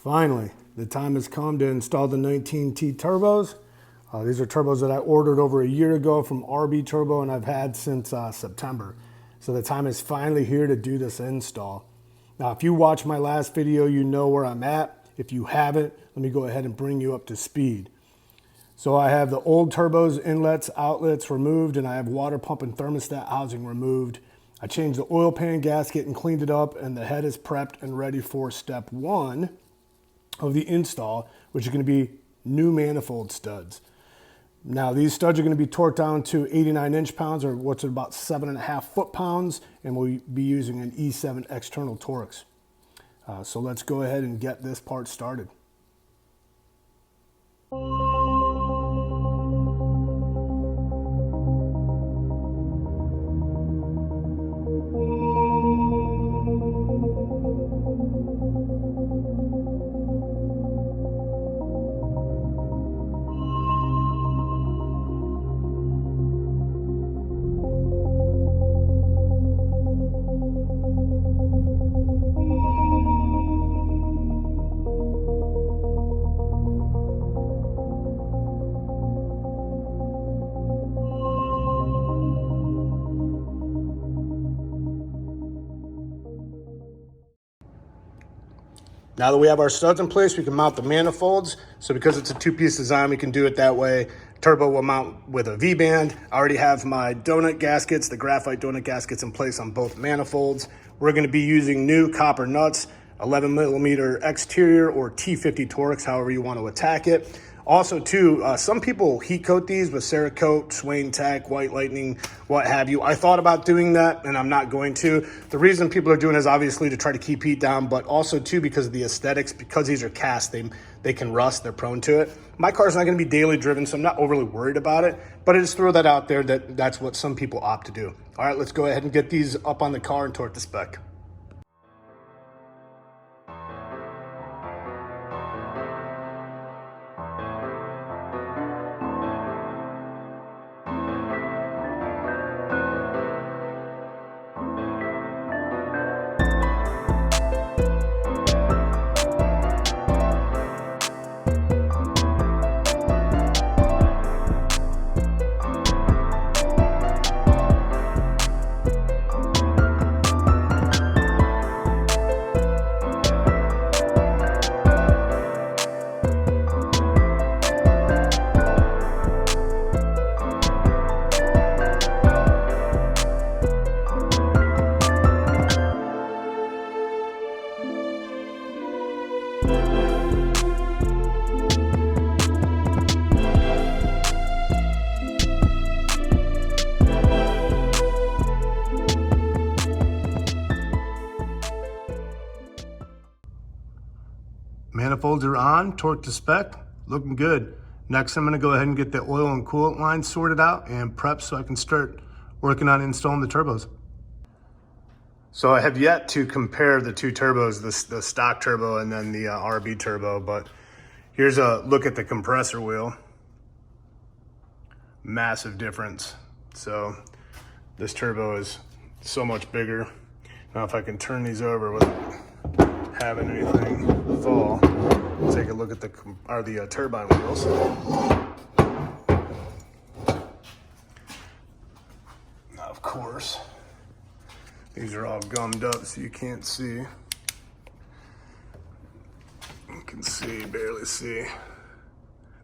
Finally, the time has come to install the 19T turbos. These are turbos that I ordered over a year ago from RB Turbo and I've had since September. So the time is finally here to do this install. Now, if you watched my last video, you know where I'm at. If you haven't, let me go ahead and bring you up to speed. So I have the old turbos, inlets, outlets removed, and I have water pump and thermostat housing removed. I changed the oil pan gasket and cleaned it up, and the head is prepped and ready for step one of the install, which is going to be new manifold studs. Now these studs are going to be torqued down to 89 inch-pounds, or what's about 7.5 foot-pounds, and we'll be using an E7 external Torx. So let's go ahead and get this part started. Now that we have our studs in place, we can mount the manifolds. So because it's a two-piece design, we can do it that way. Turbo will mount with a V-band. I already have my donut gaskets, the graphite donut gaskets in place on both manifolds. We're gonna be using new copper nuts, 11 millimeter exterior or T50 Torx, however you want to attack it. Also too, some people heat coat these with Cerakote, Swain Tech, White Lightning, what have you. I thought about doing that and I'm not going to. The reason people are doing it is obviously to try to keep heat down, but also too because of the aesthetics, because these are cast, they can rust, they're prone to it. My car's not gonna be daily driven, so I'm not overly worried about it, but I just throw that out there that's what some people opt to do. All right, let's go ahead and get these up on the car and torque the spec. Manifolds are on, torque to spec, looking good. Next, I'm gonna go ahead and get the oil and coolant lines sorted out and prep so I can start working on installing the turbos. So I have yet to compare the two turbos, the stock turbo and then the RB turbo, but here's a look at the compressor wheel. Massive difference. So this turbo is so much bigger. Now if I can turn these over without having anything fall, take a look at the turbine wheels. Now, of course, these are all gummed up so you can't see. You can see, barely see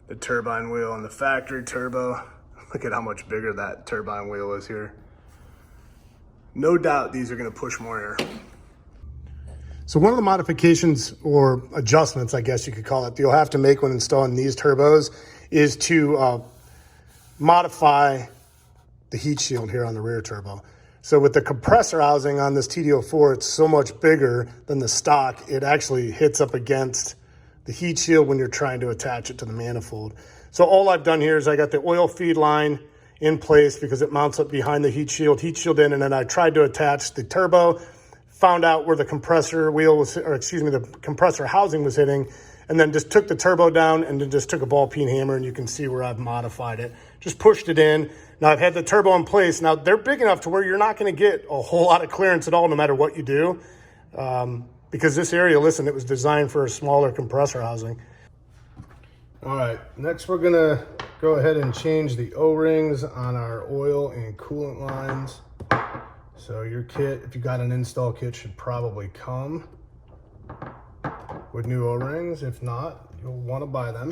the turbine wheel and the factory turbo. Look at how much bigger that turbine wheel is here. No doubt these are gonna push more air. So one of the modifications or adjustments, I guess you could call it, that you'll have to make when installing these turbos is to modify the heat shield here on the rear turbo. So with the compressor housing on this TD04, it's so much bigger than the stock, it actually hits up against the heat shield when you're trying to attach it to the manifold. So all I've done here is I got the oil feed line in place because it mounts up behind the heat shield in, and then I tried to attach the turbo, found out where the compressor wheel was, or excuse me, the compressor housing was hitting, and then just took the turbo down and then just took a ball peen hammer, and you can see where I've modified it. Just pushed it in. Now I've had the turbo in place. Now they're big enough to where you're not going to get a whole lot of clearance at all, no matter what you do, because this area, listen, it was designed for a smaller compressor housing. All right, next we're gonna go ahead and change the O-rings on our oil and coolant lines. So your kit, if you got an install kit, should probably come with new O-rings. If not, you'll want to buy them.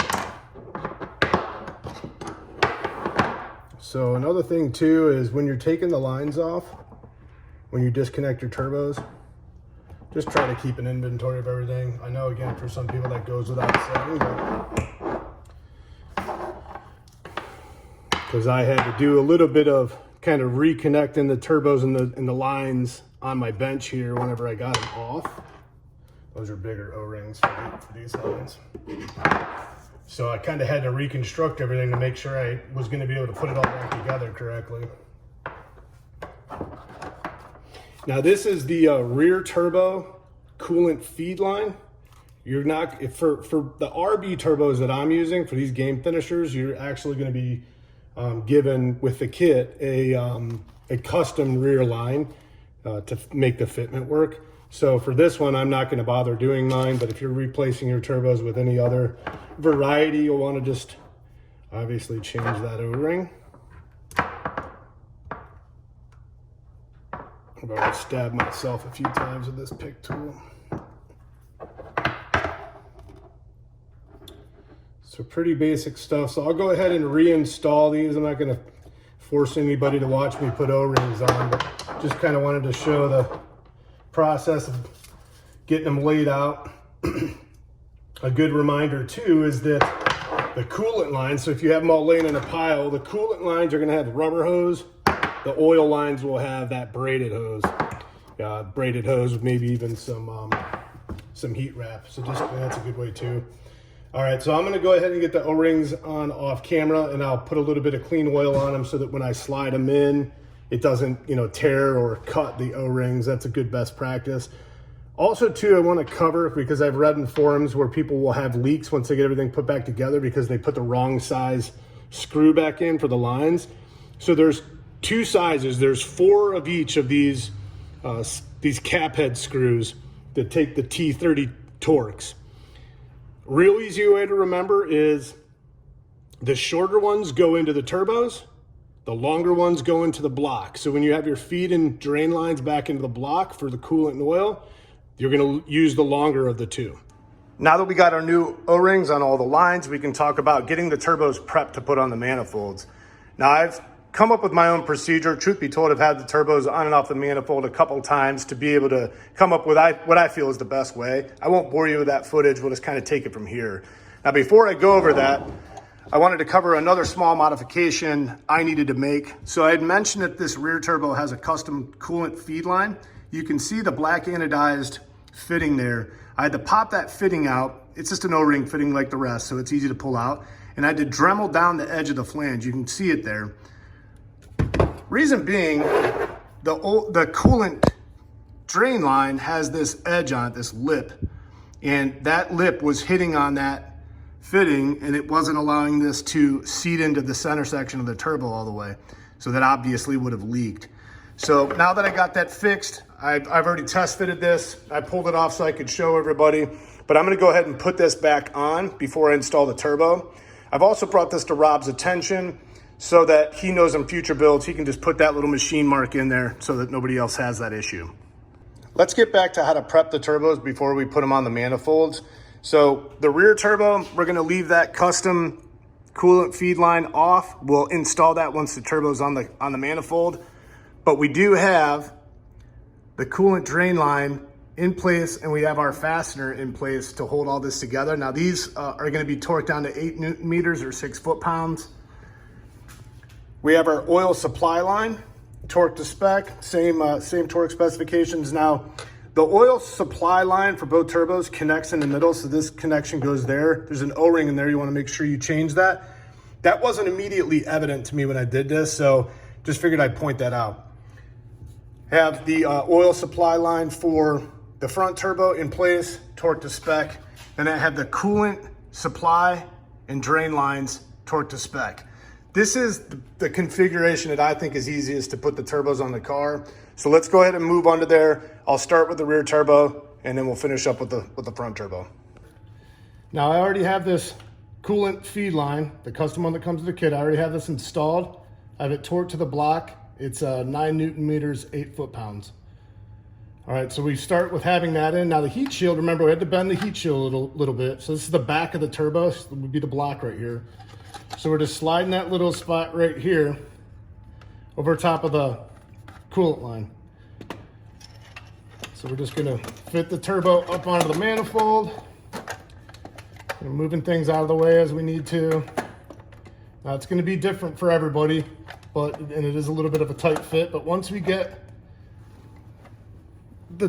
So another thing too is when you're taking the lines off, when you disconnect your turbos, just try to keep an inventory of everything. I know, again, for some people that goes without saying, because I had to do a little bit of kind of reconnecting the turbos and the lines on my bench here whenever I got them off. Those are bigger O-rings for these lines. So I kind of had to reconstruct everything to make sure I was going to be able to put it all back together correctly. Now this is the rear turbo coolant feed line. You're not, for the RB turbos that I'm using for these game finishers, you're actually going to be given with the kit a custom rear line to make the fitment work. So for this one, I'm not going to bother doing mine, but if you're replacing your turbos with any other variety, you'll want to just obviously change that O-ring. I've already stabbed myself a few times with this pick tool. So pretty basic stuff. So I'll go ahead and reinstall these. I'm not going to force anybody to watch me put O-rings on, but just kind of wanted to show the process of getting them laid out. A good reminder too is that the coolant lines, so if you have them all laying in a pile, the coolant lines are going to have rubber hose. The oil lines will have that braided hose. Braided hose with maybe even some heat wrap. So just that's a good way too. All right, so I'm going to go ahead and get the O-rings on off camera, and I'll put a little bit of clean oil on them so that when I slide them in, it doesn't, tear or cut the O-rings. That's a good best practice. Also too, I want to cover, because I've read in forums where people will have leaks once they get everything put back together because they put the wrong size screw back in for the lines. So there's two sizes. There's 4 of each of these cap head screws that take the T30 Torx. Real easy way to remember is the shorter ones go into the turbos, the longer ones go into the block. So when you have your feed and drain lines back into the block for the coolant and oil, you're going to use the longer of the two. Now that we got our new O-rings on all the lines, we can talk about getting the turbos prepped to put on the manifolds. Now I've come up with my own procedure. Truth be told, I've had the turbos on and off the manifold a couple times to be able to come up with what I feel is the best way. I won't bore you with that footage. We'll just kind of take it from here. Now, before I go over that, I wanted to cover another small modification I needed to make. So I had mentioned that this rear turbo has a custom coolant feed line. You can see the black anodized fitting there. I had to pop that fitting out. It's just an O-ring fitting like the rest, so it's easy to pull out. And I had to Dremel down the edge of the flange. You can see it there. Reason being, the coolant drain line has this edge on it, this lip, and that lip was hitting on that fitting, and it wasn't allowing this to seat into the center section of the turbo all the way. So that obviously would have leaked. So now that I got that fixed, I've already test fitted this. I pulled it off so I could show everybody, but I'm gonna go ahead and put this back on before I install the turbo. I've also brought this to Rob's attention so that he knows in future builds, he can just put that little machine mark in there so that nobody else has that issue. Let's get back to how to prep the turbos before we put them on the manifolds. So the rear turbo, we're gonna leave that custom coolant feed line off. We'll install that once the turbo's on the manifold. But we do have the coolant drain line in place, and we have our fastener in place to hold all this together. Now these are gonna be torqued down to 8 Newton meters or 6 foot-pounds. We have our oil supply line, torque to spec, same torque specifications. Now, the oil supply line for both turbos connects in the middle, so this connection goes there. There's an O-ring in there, you wanna make sure you change that. That wasn't immediately evident to me when I did this, so just figured I'd point that out. Have the oil supply line for the front turbo in place, torque to spec. Then I have the coolant supply and drain lines torque to spec. This is the configuration that I think is easiest to put the turbos on the car. So let's go ahead and move on to there. I'll start with the rear turbo and then we'll finish up with the front turbo. Now I already have this coolant feed line, the custom one that comes with the kit. I already have this installed. I have it torqued to the block. It's 9 Newton meters, 8 foot-pounds. All right, so we start with having that in. Now the heat shield, remember we had to bend the heat shield a little bit. So this is the back of the turbo, this would be the block right here. So we're just sliding that little spot right here over top of the coolant line. So we're just gonna fit the turbo up onto the manifold. We're moving things out of the way as we need to. Now it's gonna be different for everybody, and it is a little bit of a tight fit, but once we get the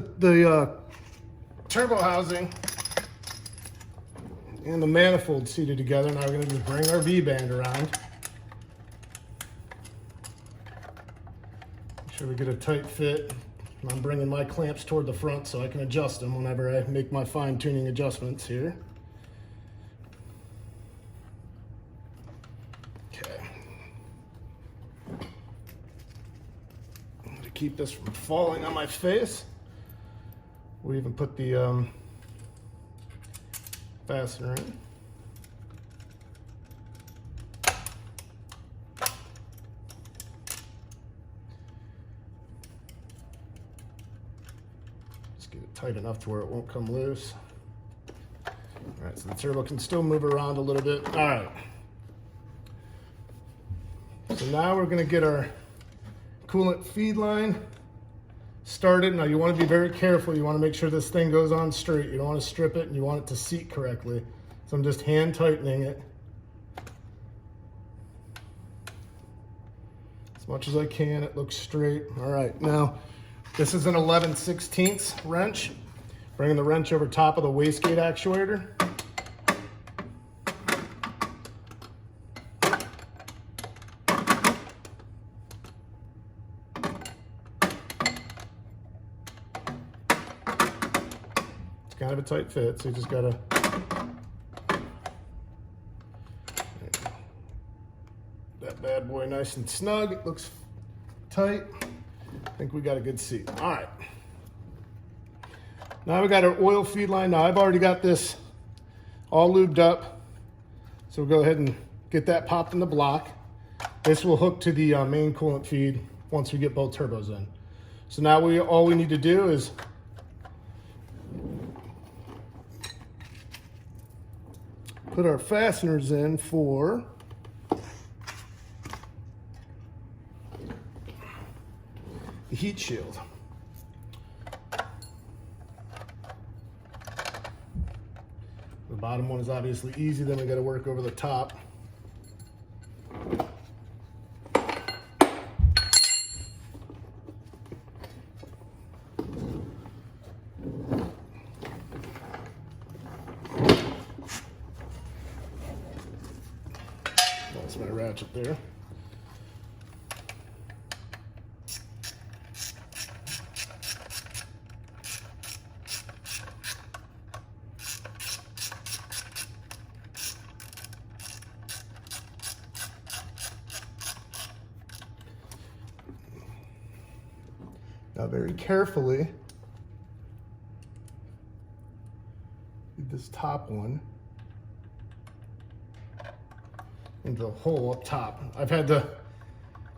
turbo housing and the manifold seated together, now we're gonna just bring our V-band around. Make sure we get a tight fit. I'm bringing my clamps toward the front so I can adjust them whenever I make my fine-tuning adjustments here. Okay. To keep this from falling on my face, we even put the fastener in. Just get it tight enough to where it won't come loose. All right, so the turbo can still move around a little bit. All right. So now we're gonna get our coolant feed line started. Now you want to be very careful. You want to make sure this thing goes on straight. You don't want to strip it, and you want it to seat correctly. So I'm just hand tightening it as much as I can. It looks straight. All right, now this is an 11/16 wrench. Bringing the wrench over top of the wastegate actuator. Kind of a tight fit, so you just gotta that bad boy nice and snug. It looks tight. I think we got a good seat. All right. Now we got our oil feed line. Now I've already got this all lubed up, so we'll go ahead and get that popped in the block. This will hook to the main coolant feed once we get both turbos in. So now all we need to do is put our fasteners in for the heat shield. The bottom one is obviously easy, then we got to work over the top. That's my ratchet there. Now very carefully, get this top one into the hole up top. I've had to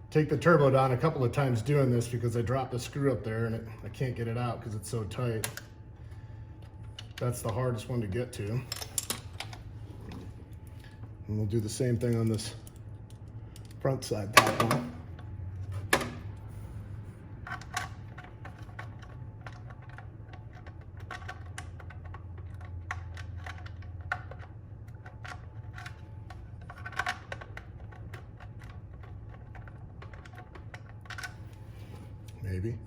take the turbo down a couple of times doing this because I dropped the screw up there and I can't get it out because it's so tight. That's the hardest one to get to. And we'll do the same thing on this front side top one. Maybe.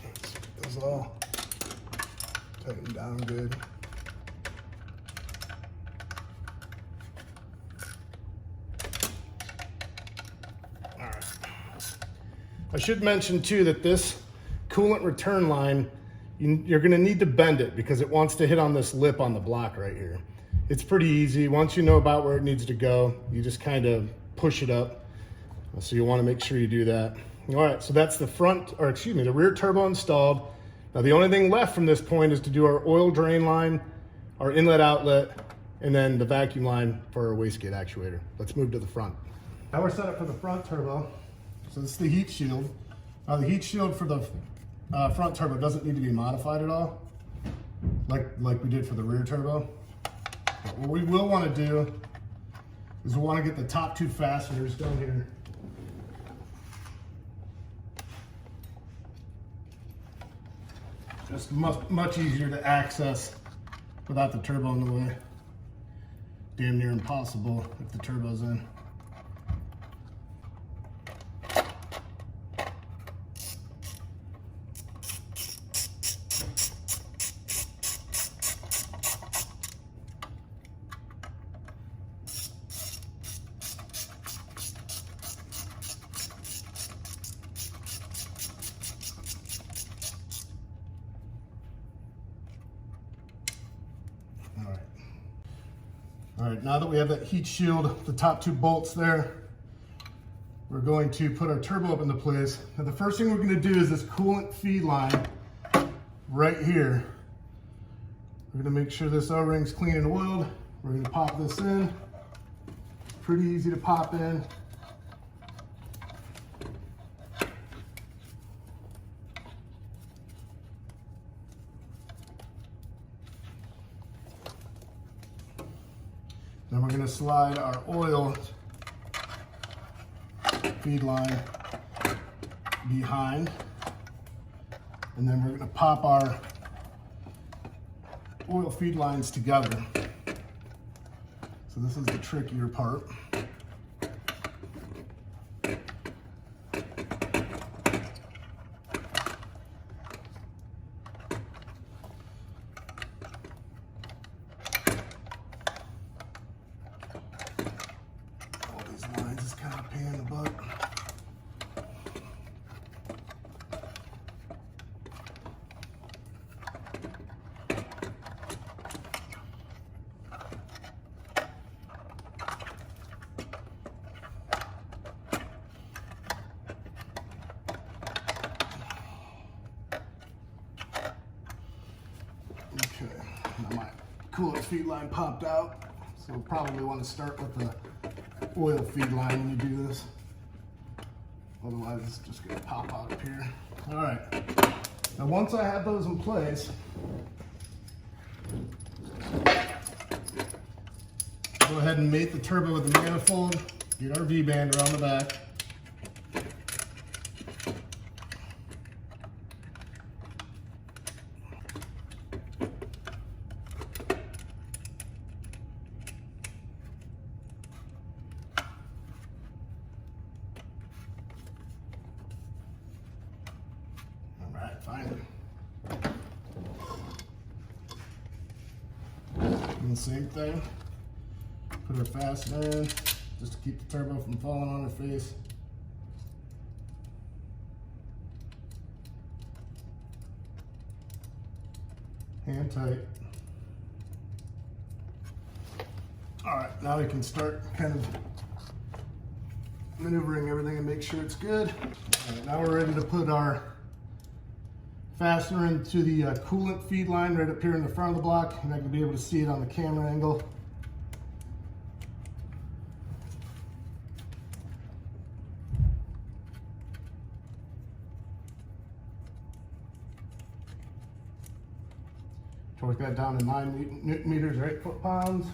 Let's get those all tightened down good. I should mention too that this coolant return line, you're gonna need to bend it because it wants to hit on this lip on the block right here. It's pretty easy. Once you know about where it needs to go, you just kind of push it up. So you wanna make sure you do that. All right, so that's the the rear turbo installed. Now the only thing left from this point is to do our oil drain line, our inlet outlet, and then the vacuum line for our wastegate actuator. Let's move to the front. Now we're set up for the front turbo. So this is the heat shield. Now the heat shield for the front turbo doesn't need to be modified at all, like we did for the rear turbo. But what we will want to do is we want to get the top two fasteners down here. Just much easier to access without the turbo in the way. Damn near impossible if the turbo's in. All right, now that we have that heat shield, the top two bolts there, we're going to put our turbo up into place. Now the first thing we're gonna do is this coolant feed line right here. We're gonna make sure this O-ring's clean and oiled. We're gonna pop this in. Pretty easy to pop in. Then we're going to slide our oil feed line behind, and then we're going to pop our oil feed lines together. So this is the trickier part. Okay, now my coolant feed line popped out, so we'll probably want to start with the oil feed line when you do this. Otherwise, it's just going to pop out up here. All right, now once I have those in place, go ahead and mate the turbo with the manifold, get our V-band around the back. Finally. And the same thing, put our fastener in just to keep the turbo from falling on our face. Hand tight. All right, now we can start kind of maneuvering everything and make sure it's good. All right, now we're ready to put our fastener into the coolant feed line right up here in the front of the block. You're not going to be able to see it on the camera angle. Torque that down to 9 Newton meters or 8 foot-pounds.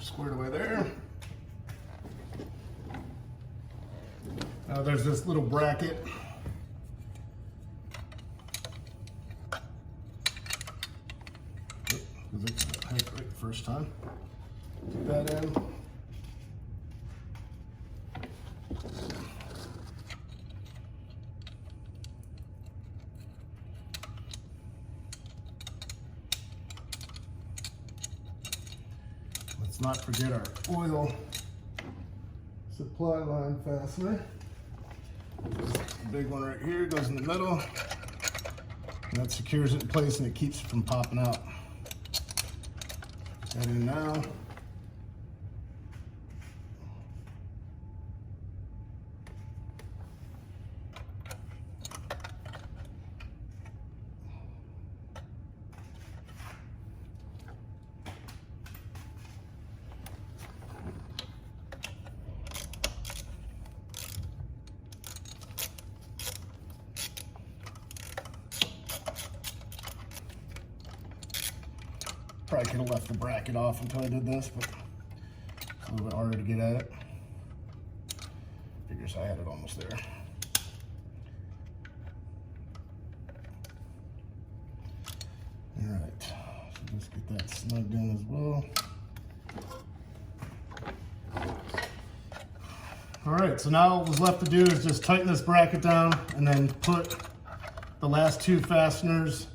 Squared away there. Now there's this little bracket because it got hooked right the first time. Put that in. Let's not forget our oil supply line fastener. The big one right here goes in the middle, and that secures it in place and it keeps it from popping out. Put that in now. Probably could have left the bracket off until I did this, but it's a little bit harder to get at it. Figures I had it almost there. All right, so just get that snugged in as well. All right, so now what was left to do is just tighten this bracket down and then put the last two fasteners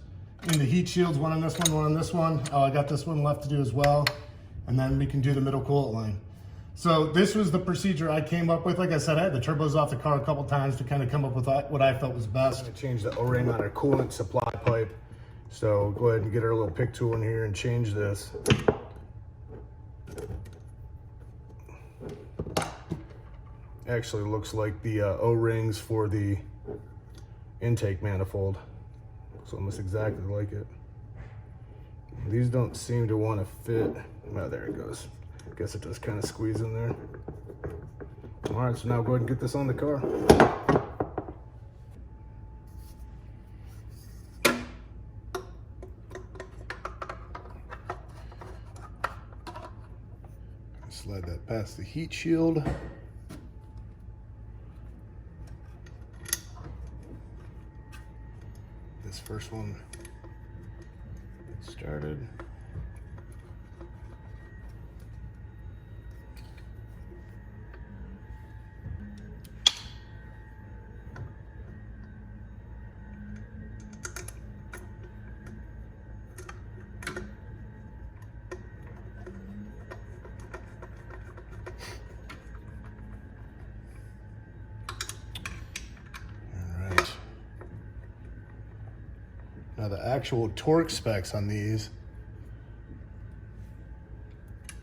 in the heat shields, one on this one on this one. Oh, I got this one left to do as well. And then we can do the middle coolant line. So this was the procedure I came up with. Like I said, I had the turbos off the car a couple times to kind of come up with what I felt was best. I changed the O-ring on our coolant supply pipe. So go ahead and get our little pick tool in here and change this. Actually looks like the O-rings for the intake manifold. So almost exactly like it. These don't seem to want to fit. Oh, there it goes. Guess it does kind of squeeze in there. All right, so now go ahead and get this on the car. Slide that past the heat shield. This first one started. Now the actual torque specs on these,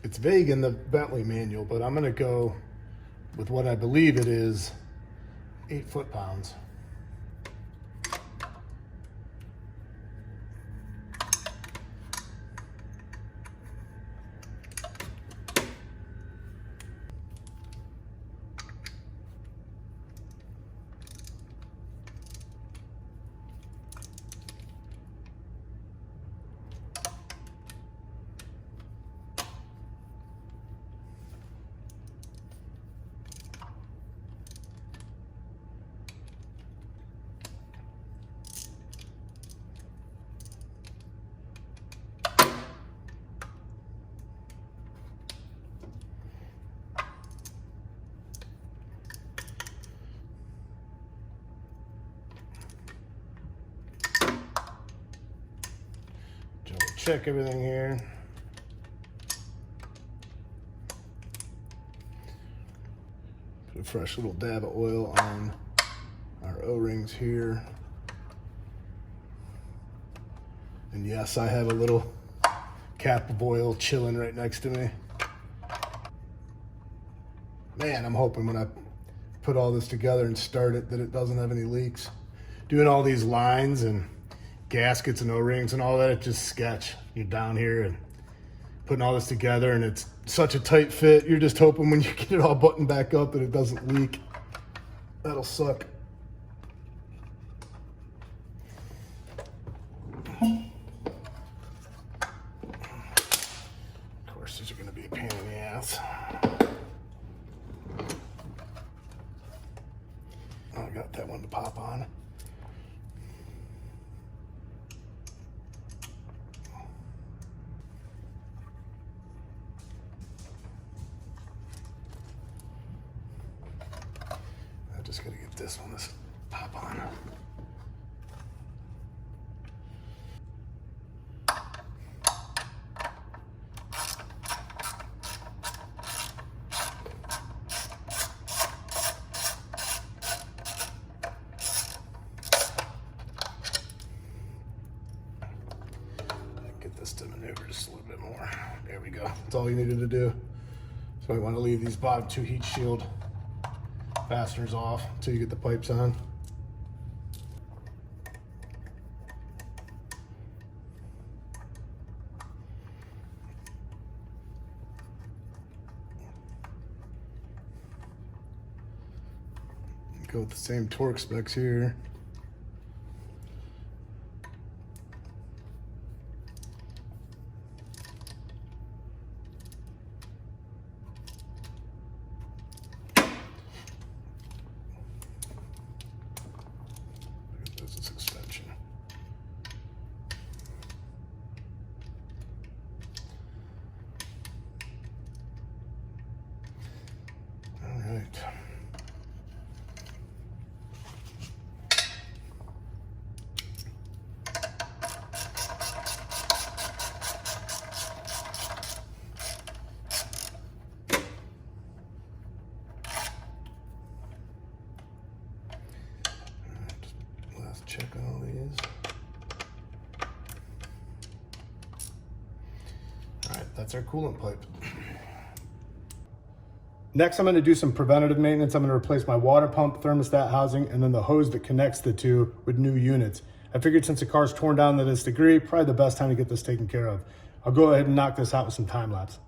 it's vague in the Bentley manual, but I'm gonna go with what I believe it is, 8 foot-pounds. Check everything here. Put a fresh little dab of oil on our O-rings here. And yes, I have a little cap of oil chilling right next to me. Man, I'm hoping when I put all this together and start it that it doesn't have any leaks. Doing all these lines and gaskets and O-rings and all that, it's just sketch. You're down here and putting all this together and it's such a tight fit. You're just hoping when you get it all buttoned back up that it doesn't leak. That'll suck. Of course, these are going to be a pain in the ass. Oh, I got that one to pop on. this one, this pop on. Get this to maneuver just a little bit more. There we go. That's all you needed to do. So we want to leave these bottom two heat shield fasteners off until you get the pipes on. Go with the same torque specs here. Check all these. All right, that's our coolant pipe. Next, I'm going to do some preventative maintenance. I'm going to replace my water pump, thermostat housing, and then the hose that connects the two with new units. I figured since the car's torn down to this degree, probably the best time to get this taken care of. I'll go ahead and knock this out with some time lapse.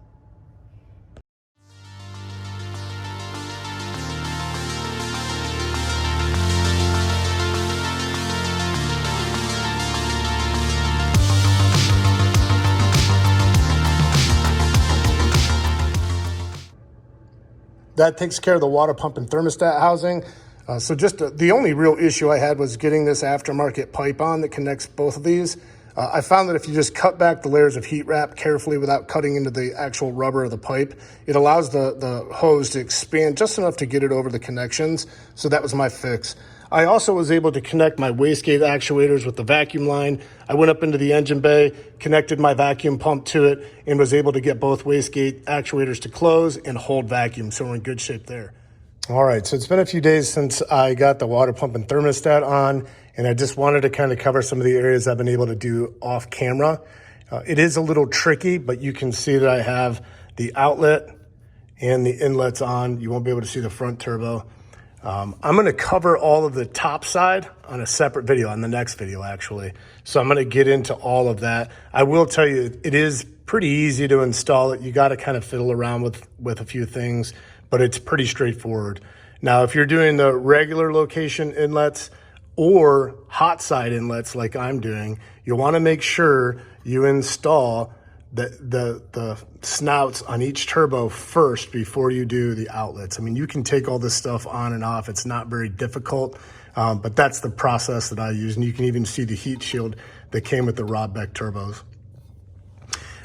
That takes care of the water pump and thermostat housing. So just the only real issue I had was getting this aftermarket pipe on that connects both of these. I found that if you just cut back the layers of heat wrap carefully without cutting into the actual rubber of the pipe, it allows the hose to expand just enough to get it over the connections. So that was my fix. I also was able to connect my wastegate actuators with the vacuum line. I went up into the engine bay, connected my vacuum pump to it, and was able to get both wastegate actuators to close and hold vacuum. So we're in good shape there. All right, so it's been a few days since I got the water pump and thermostat on, and I just wanted to kind of cover some of the areas I've been able to do off camera. It is a little tricky, but you can see that I have the outlet and the inlets on. You won't be able to see the front turbo. I'm going to cover all of the top side on a separate video, on the next video actually. So I'm going to get into all of that. I will tell you, it is pretty easy to install it. You got to kind of fiddle around with a few things, but it's pretty straightforward. Now, if you're doing the regular location inlets or hot side inlets like I'm doing, you'll want to make sure you install the snouts on each turbo first before you do the outlets. I mean, you can take all this stuff on and off. It's not very difficult, but that's the process that I use. And you can even see the heat shield that came with the Rodbeck turbos.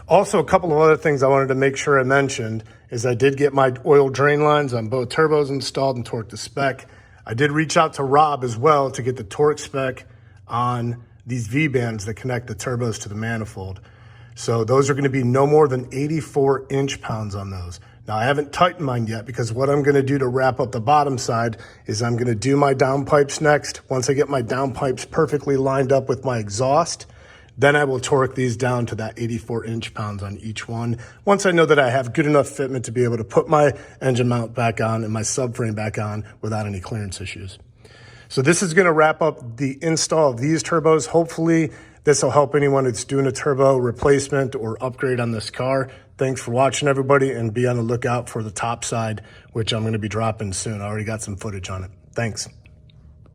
Also, a couple of other things I wanted to make sure I mentioned is I did get my oil drain lines on both turbos installed and torqued to spec. I did reach out to Rob as well to get the torque spec on these V-bands that connect the turbos to the manifold. So those are going to be no more than 84 inch-pounds on those. Now, I haven't tightened mine yet because what I'm going to do to wrap up the bottom side is I'm going to do my downpipes next. Once I get my downpipes perfectly lined up with my exhaust, then I will torque these down to that 84 inch-pounds on each one. Once I know that I have good enough fitment to be able to put my engine mount back on and my subframe back on without any clearance issues. So this is going to wrap up the install of these turbos. Hopefully, this will help anyone that's doing a turbo replacement or upgrade on this car. Thanks for watching, everybody, and be on the lookout for the top side, which I'm going to be dropping soon. I already got some footage on it. Thanks.